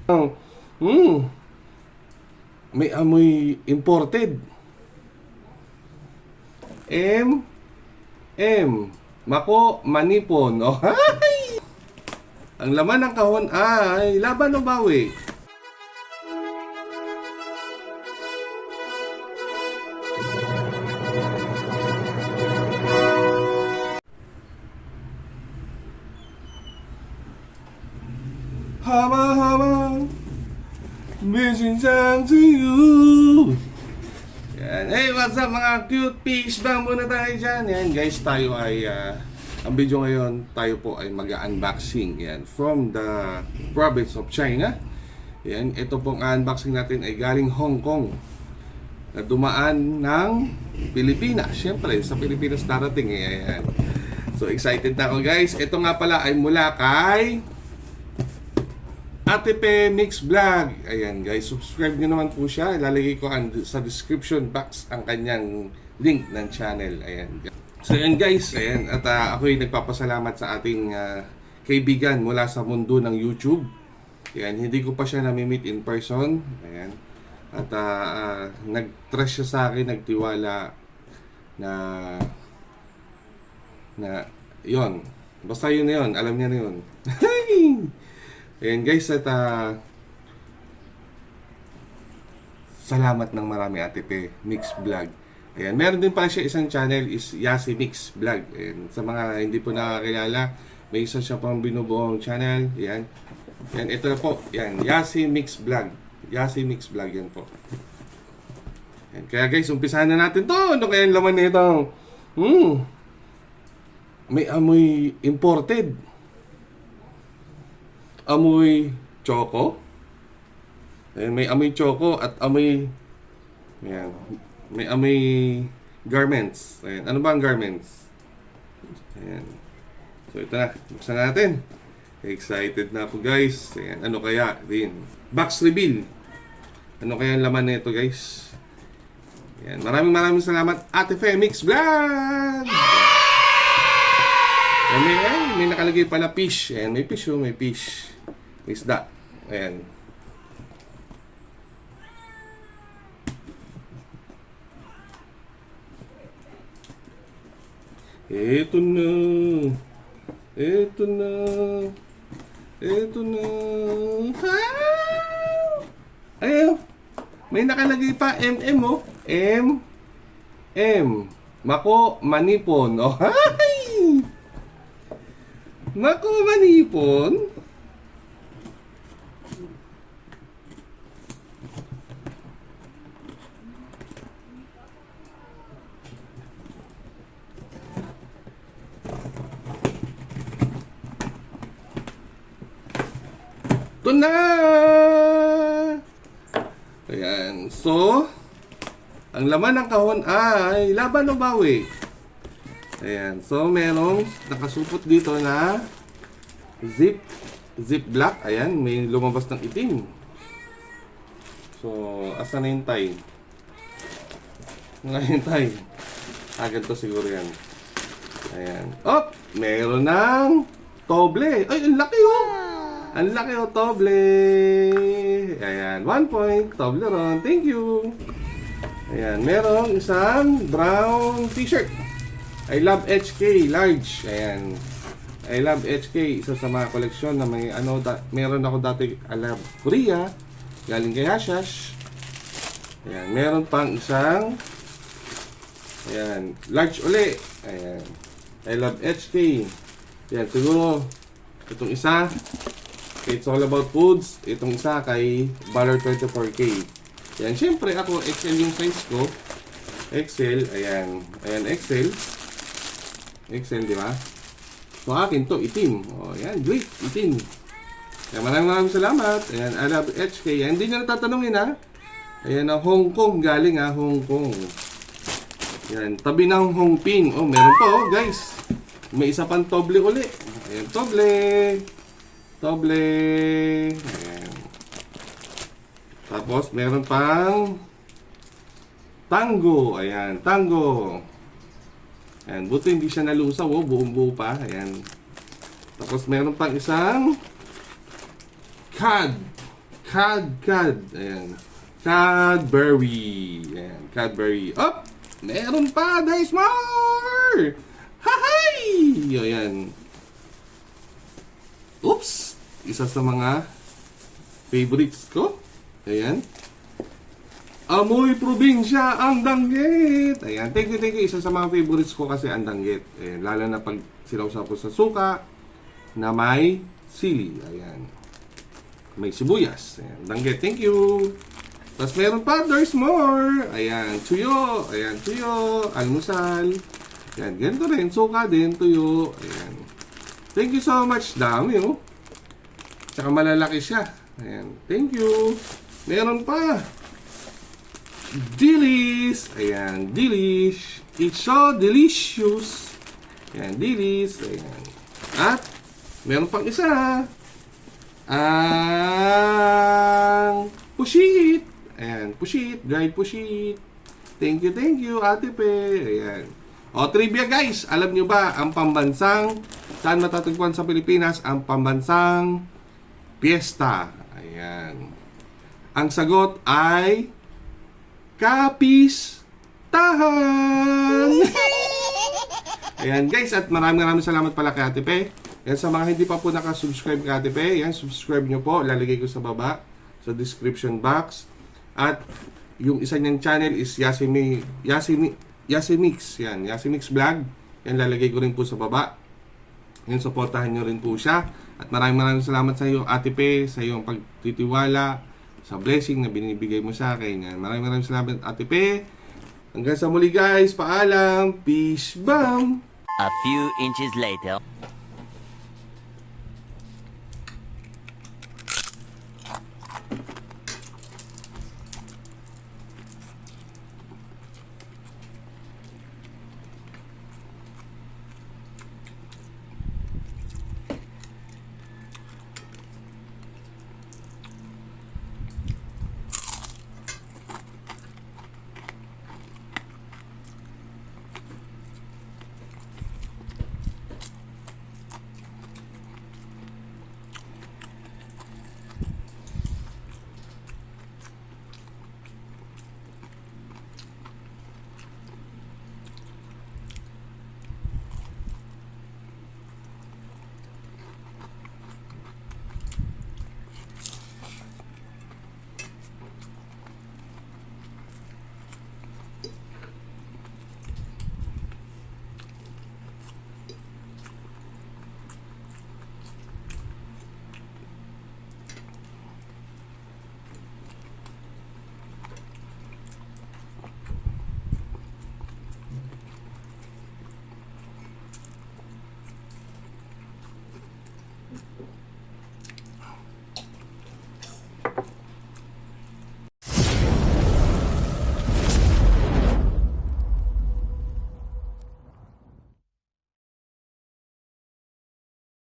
Hmm, may amoy imported. Mako, manipon. Oh, hay! Ang laman ng kahon ay laban o bawi. Hama, hama, missing time to you. Yan. Hey, what's up mga cute fish? Bang muna tayo dyan. Yan guys, tayo ay ang video ngayon, tayo po ay mag-unboxing yan from the province of China. Yan, ito pong unboxing natin ay galing Hong Kong na dumaan ng Pilipinas. Siyempre, sa Pilipinas darating yan. So excited na ako guys. Ito nga pala ay mula kay Ate Pe Mix Vlog. Ayan guys, subscribe nyo naman po siya. Ilalagay ko sa description box ang kanyang link ng channel. Ayan. So ayan guys, ayan. At ako'y nagpapasalamat sa ating kaibigan mula sa mundo ng YouTube. Ayan, hindi ko pa siya nami-meet in person. Ayan. At nag-trust siya sa akin, nagtiwala na yon. Basta yun na yun, alam niya na yun. Ayan guys, at salamat ng marami Ate Pe Mix Vlog. Ayan, meron din pala siya isang channel is Yasi Mix Vlog. Ayan, sa mga hindi po nakakilala, may isa siya pang binubuong channel. Ayan. Ayan, ito na po. Ayan, Yasi Mix Vlog. Yasi Mix Vlog yan po. Ayan, kaya guys, umpisahan na natin to. Ano kaya yung laman nito? May amoy imported. Amoy choco. Ayan, may amoy choco at amoy ayan, may amoy garments. Ayan, ano ba ang garments? Ayan. So ito na, buksan natin. Excited na ako guys. Ayan, ano kaya din? Box reveal. Ano kaya ang laman nito guys? Ayan, maraming salamat Ate Fe Mix Vlog. Ayan, may nakalagay pala fish. Ayan, may fish oh, may fish. May isda. Ayan. Ito na. Ito na. Ito na. Ayaw. May nakalagay pa MM oh. Mako, manipon. Oh, hay! Mako, manipon. Ito na! Ayan. So, ang laman ng kahon ay laban o bawi. Ayan. So, merong nakasupot dito na zip block. Ayan. May lumabas ng itim. So, asan na yung tie? Ngayon tie. Ganito siguro yan. Ayan. Oh! Meron ng toble. Ay, ang laki oh! Ang laki o toble. Ayan, 1 point. Toblerone. Thank you. Ayan, merong isang brown t-shirt. I love HK large. Ayan. I love HK. Isa sa mga koleksyon na may ano, meron ako dati I love Korea. Galing kay Hashash. Ayan, meron pang isang ayan, large uli. Ayan. I love HK. Ayan, siguro itong isa It's all about foods. Itong isa kay Valor 24K. Yan, syempre ako XL yung size ko. XL, ayan. Ayan, XL. XL, di ba? So akin to, itim. O, ayan, great, itim. Kaya maraming salamat. Ayan, I love HK. Ayan, hindi nyo natatanungin ha. Ayan, Hong Kong galing ha, Hong Kong. Ayan, tabi ng Hongping. Oh, meron pa oh, guys. May isa pang toble uli. Ayan, toble. Toble. Ayan. Tapos, meron pang tango. Ayan, tango. Ayan, buti hindi siya nalusaw. Oh, buong buo pa. Ayan. Tapos, meron pang isang Ayan. Cadbury. Ayan, Cadbury. Up! Meron pa! There's more! Hahay! Ayan. Oops! Isa sa mga favorites ko. Ayan. Amoy probinsya, ang danggit. Ayan, thank you. Isa sa mga favorites ko kasi ang danggit. Ayan, lalo na pag sinawsaw ko sa suka na may sili. Ayan. May sibuyas. Ayan, danggit, thank you. Tapos meron pa, there's more. Ayan, tuyo. Ayan, tuyo. Almusal. Ayan, ganito rin. Suka din, tuyo. Ayan. Thank you so much. Dami, oh. Tsaka malalaki siya. Ayan, thank you. Meron pa. Delish. Ayan, delish. It's so delicious. Ayan, delish. Ayan. At, meron pang isa. Ang pushit. Ayan, pushit. Dried pushit. Thank you, Ate Pe. Ayan. O, trivia guys. Alam nyo ba, ang pambansang, saan matatagpuan sa Pilipinas, ang pambansang piyesta? Ayan. Ang sagot ay kapistahan. Ayan guys, at maraming salamat pala kay Ate Pe. Yan, sa mga hindi pa po nakasubscribe kay Ate Pe, yan, subscribe nyo po. Lalagay ko sa baba, sa description box. At yung isa niyang channel is Yasimix. Yan, Yasimix Vlog. Yan, lalagay ko rin po sa baba. Yan, supportahan nyo rin po siya. At maraming salamat sa iyo, Ate Pe, sa iyong pagtitiwala, sa blessing na binibigay mo sa akin. Yan. Maraming salamat, Ate Pe. Hanggang sa muli guys, paalam. Peace bomb. A few inches later.